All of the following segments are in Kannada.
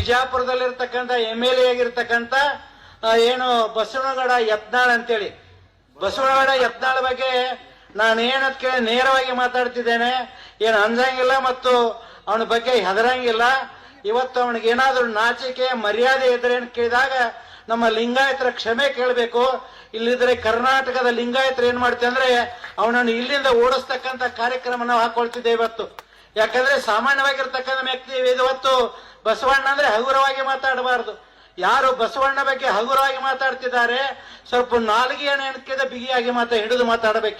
ಬಿಜಾಪುರದಲ್ಲಿರ್ತಕ್ಕಂಥ MLA ಆಗಿರ್ತಕ್ಕಂಥ ಏನು ಬಸವನಗೌಡ ಯತ್ನಾಳ್ ಅಂತೇಳಿ, ಬಸವನಗೌಡ ಯತ್ನಾಳ್ ಬಗ್ಗೆ ನಾನು ಏನಂತ ಕೇಳಿ ನೇರವಾಗಿ ಮಾತಾಡ್ತಿದ್ದೇನೆ. ಏನು ಅಂಜಂಗಿಲ್ಲ ಮತ್ತು ಅವನ ಬಗ್ಗೆ ಹೆದರಂಗಿಲ್ಲ. ಇವತ್ತು ಅವನಿಗೆ ಏನಾದರೂ ನಾಚಿಕೆ ಮರ್ಯಾದೆ ಇದ್ರೆ ಅಂತ ಕೇಳಿದಾಗ ನಮ್ಮ ಲಿಂಗಾಯತರ ಕ್ಷಮೆ ಕೇಳಬೇಕು. ಇಲ್ಲಿದ್ರೆ ಕರ್ನಾಟಕದ ಲಿಂಗಾಯತರು ಏನ್ ಮಾಡ್ತೀವಿ ಅಂದ್ರೆ ಅವನನ್ನು ಇಲ್ಲಿಂದ ಓಡಿಸ್ತಕ್ಕಂಥ ಕಾರ್ಯಕ್ರಮ ನಾವು ಹಾಕೊಳ್ತಿದ್ದೇವೆ ಇವತ್ತು. ಯಾಕಂದ್ರೆ ಸಾಮಾನ್ಯವಾಗಿರ್ತಕ್ಕಂಥ ವ್ಯಕ್ತಿ ಇವತ್ತು ಬಸವಣ್ಣ ಅಂದ್ರೆ ಹಗುರವಾಗಿ ಮಾತಾಡಬಾರದು. ಯಾರು ಬಸವಣ್ಣ ಬಗ್ಗೆ ಹಗುರವಾಗಿ ಮಾತಾಡ್ತಿದ್ದಾರೆ ಸ್ವಲ್ಪ ನಾಲಿಗೆಯನ್ನು ಎಣಕಿದ ಬಿಗಿಯಾಗಿ ಹಿಡಿದು ಮಾತಾಡಬೇಕು.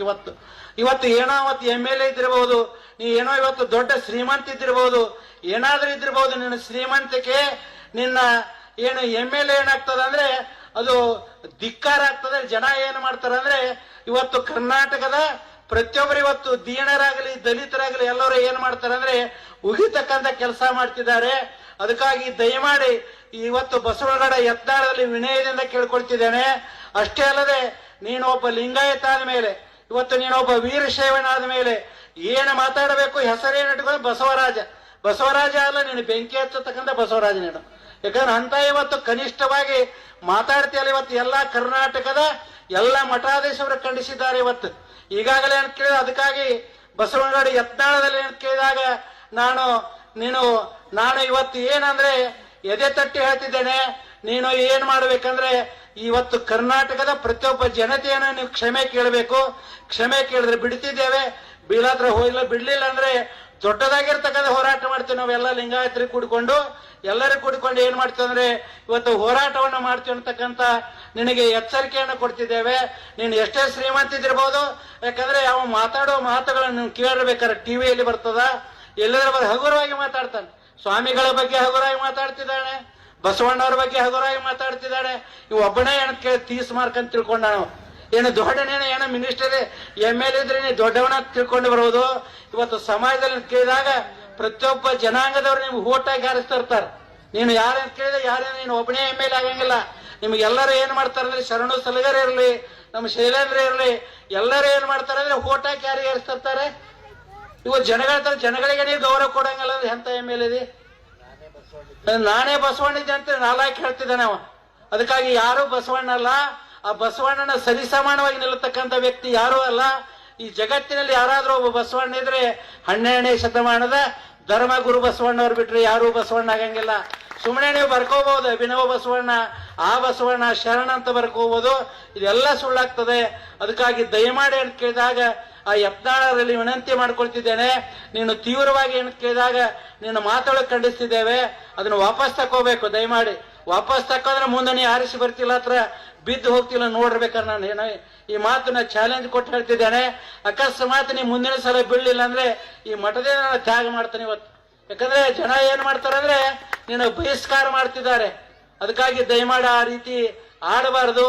ಇವತ್ತು ಏನೋ ಅವತ್ತು MLA ಇದ್ದಿರಬಹುದು, ನೀ ಏನೋ ಇವತ್ತು ದೊಡ್ಡ ಶ್ರೀಮಂತ ಇದ್ದಿರಬಹುದು, ಏನಾದ್ರೂ ಇದ್ದಿರಬಹುದು. ನಿನ್ನ ಶ್ರೀಮಂತಿಕೆ ನಿನ್ನ ಏನು MLA ಏನಾಗ್ತದೆ ಅಂದ್ರೆ ಅದು ಧಿಕ್ಕಾರ ಆಗ್ತದೆ. ಜನ ಏನು ಮಾಡ್ತಾರೆ ಅಂದ್ರೆ ಇವತ್ತು ಕರ್ನಾಟಕದ ಪ್ರತಿಯೊಬ್ಬರು ಇವತ್ತು ದೀನರಾಗಲಿ ದಲಿತರಾಗಲಿ ಎಲ್ಲರೂ ಏನ್ ಮಾಡ್ತಾರೆ ಅಂದ್ರೆ ಉಗಿತಕ್ಕಂಥ ಕೆಲಸ ಮಾಡ್ತಿದ್ದಾರೆ. ಅದಕ್ಕಾಗಿ ದಯಮಾಡಿ ಇವತ್ತು ಬಸವನಗೌಡ ಯತ್ನಾಳದಲ್ಲಿ ವಿನಯದಿಂದ ಕೇಳ್ಕೊಳ್ತಿದ್ದೇನೆ. ಅಷ್ಟೇ ಅಲ್ಲದೆ ನೀನು ಒಬ್ಬ ಲಿಂಗಾಯತ ಆದ ಮೇಲೆ, ಇವತ್ತು ನೀನೊಬ್ಬ ವೀರಶೈವನಾದ ಮೇಲೆ ಏನು ಮಾತಾಡಬೇಕು, ಹೆಸರೇನು ಇಟ್ಕೊಂಡು ಬಸವರಾಜ ಅಲ್ಲ, ನೀನು ಬೆಂಕಿ ಹಚ್ಚತಕ್ಕಂಥ ಬಸವರಾಜ ನೀನು. ಯಾಕಂದ್ರೆ ಅಂತ ಇವತ್ತು ಕನಿಷ್ಠವಾಗಿ ಮಾತಾಡ್ತೀಯಲ್ಲ. ಇವತ್ತು ಎಲ್ಲಾ ಕರ್ನಾಟಕದ ಎಲ್ಲ ಮಠಾಧೀಶರು ಖಂಡಿಸಿದ್ದಾರೆ ಇವತ್ತು. ಈಗಾಗಲೇ ಅಂತ ಕೇಳಿದ ಅದಕ್ಕಾಗಿ ಬಸವನಗೌಡ ಯತ್ನಾಳದಲ್ಲಿ ಅಂತ ಕೇಳಿದಾಗ ನಾನು ಇವತ್ತು ಏನಂದ್ರೆ ಎದೆ ತಟ್ಟಿ ಹೇಳ್ತಿದ್ದೇನೆ. ನೀನು ಏನ್ ಮಾಡ್ಬೇಕಂದ್ರೆ ಇವತ್ತು ಕರ್ನಾಟಕದ ಪ್ರತಿಯೊಬ್ಬ ಜನತೆಯನ್ನು ನೀವು ಕ್ಷಮೆ ಕೇಳಬೇಕು. ಕ್ಷಮೆ ಕೇಳಿದ್ರೆ ಬಿಡ್ತಿದ್ದೇವೆ, ಬೀಳಾತ್ರ ಹೋಗಿಲ್ಲ, ಬಿಡ್ಲಿಲ್ಲ ಅಂದ್ರೆ ದೊಡ್ಡದಾಗಿರ್ತಕ್ಕಂಥ ಹೋರಾಟ ಮಾಡ್ತೀವಿ. ನಾವೆಲ್ಲ ಲಿಂಗಾಯತರಿಗೆ ಕೂಡಿಕೊಂಡು ಎಲ್ಲರಿಗೂ ಕೂಡಿಕೊಂಡು ಏನ್ ಮಾಡ್ತೀವಿ ಅಂದ್ರೆ ಇವತ್ತು ಹೋರಾಟವನ್ನು ಮಾಡ್ತೀವಿ ಅಂತಕ್ಕಂಥ ನಿನಗೆ ಎಚ್ಚರಿಕೆಯನ್ನು ಕೊಡ್ತಿದ್ದೇವೆ. ನೀನು ಎಷ್ಟೇ ಶ್ರೀಮಂತ ಇದ್ದಿರ್ಬೋದು, ಯಾಕಂದ್ರೆ ಅವ ಮಾತಾಡೋ ಮಾತುಗಳನ್ನು ಕೇಳಬೇಕಾದ್ರೆ ಟಿವಿಯಲ್ಲಿ ಬರ್ತದ, ಎಲ್ಲರ ಹಗುರವಾಗಿ ಮಾತಾಡ್ತಾನೆ. ಸ್ವಾಮಿಗಳ ಬಗ್ಗೆ ಹಗುರವಾಗಿ ಮಾತಾಡ್ತಿದ್ದಾನೆ, ಬಸವಣ್ಣವ್ರ ಬಗ್ಗೆ ಹಗುರವಾಗಿ ಮಾತಾಡ್ತಿದ್ದಾನೆ. ಇವು ಒಬ್ಬನೇ ಏನ್ ತೀಸ್ ಮಾರ್ಕ್ ಅಂತ ತಿಳ್ಕೊಂಡ ನಾವು. ಏನು ದೊಡ್ಡನೇನ ಏನೋ ಮಿನಿಸ್ಟರ್ MLA ಇದ್ರೆ ನೀ ದೊಡ್ಡವನ ತಿಳ್ಕೊಂಡು ಬರೋದು. ಇವತ್ತು ಸಮಾಜದಲ್ಲಿ ಕೇಳಿದಾಗ ಪ್ರತಿಯೊಬ್ಬ ಜನಾಂಗದವ್ರು ನಿಮ್ಗೆ ಓಟಾಗಿ ಹಾರಿಸ್ತಾ ಇರ್ತಾರೆ. ನೀನು ಯಾರೇನು ಕೇಳಿದ್ರೆ ನೀನು ಒಬ್ಬನೇ MLA ಆಗಂಗಿಲ್ಲ. ನಿಮ್ಗೆಲ್ಲರೂ ಏನ್ ಮಾಡ್ತಾರೆ ಅಂದ್ರೆ ಶರಣು ಸಲಗರ್ ಇರಲಿ, ನಮ್ಮ ಶೈಲೇಂದ್ರ ಇರಲಿ, ಎಲ್ಲರೂ ಏನ್ ಮಾಡ್ತಾರೆ ಅಂದ್ರೆ ಓಟಾಗಿ ಯಾರಿಗೆ ಹಾರಿಸ್ತಿರ್ತಾರೆ. ಇವತ್ತು ಜನಗಳಿಗೆ ನೀವು ಗೌರವ ಕೊಡಂಗಿಲ್ಲ ಅಂದ್ರೆ ಎಂತ MLA ಇದೆ? ನಾನೇ ಬಸವಣ್ಣಿದ್ದೆ ಅಂತ ನಾಲ್ಕು ಹೇಳ್ತಿದ್ದಾನೆ ಅವ. ಅದಕ್ಕಾಗಿ ಯಾರು ಬಸವಣ್ಣ ಅಲ್ಲ. ಆ ಬಸವಣ್ಣನ ಸರಿಸಮಾನವಾಗಿ ನಿಲ್ಲತಕ್ಕಂಥ ವ್ಯಕ್ತಿ ಯಾರೂ ಅಲ್ಲ. ಈ ಜಗತ್ತಿನಲ್ಲಿ ಯಾರಾದ್ರೂ ಒಬ್ಬ ಬಸವಣ್ಣ ಇದ್ರೆ 12ನೇ ಶತಮಾನದ ಧರ್ಮಗುರು ಬಸವಣ್ಣವ್ರು ಬಿಟ್ರೆ ಯಾರು ಬಸವಣ್ಣ ಆಗಂಗಿಲ್ಲ. ಸುಮ್ಮನೆ ನೀವು ಬರ್ಕೋಬಹುದು ಅಭಿನವ ಬಸವಣ್ಣ, ಆ ಬಸವಣ್ಣ ಶರಣ ಅಂತ ಬರ್ಕೋಬಹುದು, ಇದೆಲ್ಲ ಸುಳ್ಳಾಗ್ತದೆ. ಅದಕ್ಕಾಗಿ ದಯಮಾಡಿ ಅಂತ ಕೇಳಿದಾಗ ಆ ಯತ್ನಾಳರಲ್ಲಿ ವಿನಂತಿ ಮಾಡ್ಕೊಳ್ತಿದ್ದೇನೆ. ನೀನು ತೀವ್ರವಾಗಿ ಏನು ಕೇಳಿದಾಗ ನಿನ್ನ ಮಾತೊಳಗೆ ಖಂಡಿಸ್ತಿದ್ದೇವೆ, ಅದನ್ನು ವಾಪಸ್ ತಕೋಬೇಕು. ದಯಮಾಡಿ ವಾಪಸ್ ತಕ್ಕೊಂಡ್ರೆ ಮುಂದೆ ನೀ ಆರಿಸಿ ಬರ್ತಿಲ್ಲ, ಹತ್ರ ಬಿದ್ದು ಹೋಗ್ತಿಲ್ಲ ನೋಡಿರ್ಬೇಕಾದ್ರೆ ನಾನು ಏನೋ ಈ ಮಾತನ್ನ ಚಾಲೆಂಜ್ ಕೊಟ್ಟು ಹೇಳ್ತಿದ್ದೇನೆ. ಅಕಸ್ಮಾತ್ ನೀ ಮುಂದಿನ ಸಲ ಬೀಳಲಿಲ್ಲ ಅಂದ್ರೆ ಈ ಮಠದಿಂದ ನಾನು ತ್ಯಾಗ ಮಾಡ್ತೇನೆ ಇವತ್ತು. ಯಾಕಂದ್ರೆ ಜನ ಏನ್ ಮಾಡ್ತಾರೆ ಅಂದ್ರೆ ನೀನು ಬಹಿಷ್ಕಾರ ಮಾಡ್ತಿದ್ದಾರೆ. ಅದಕ್ಕಾಗಿ ದಯಮಾಡಿ ಆ ರೀತಿ ಆಡಬಾರದು.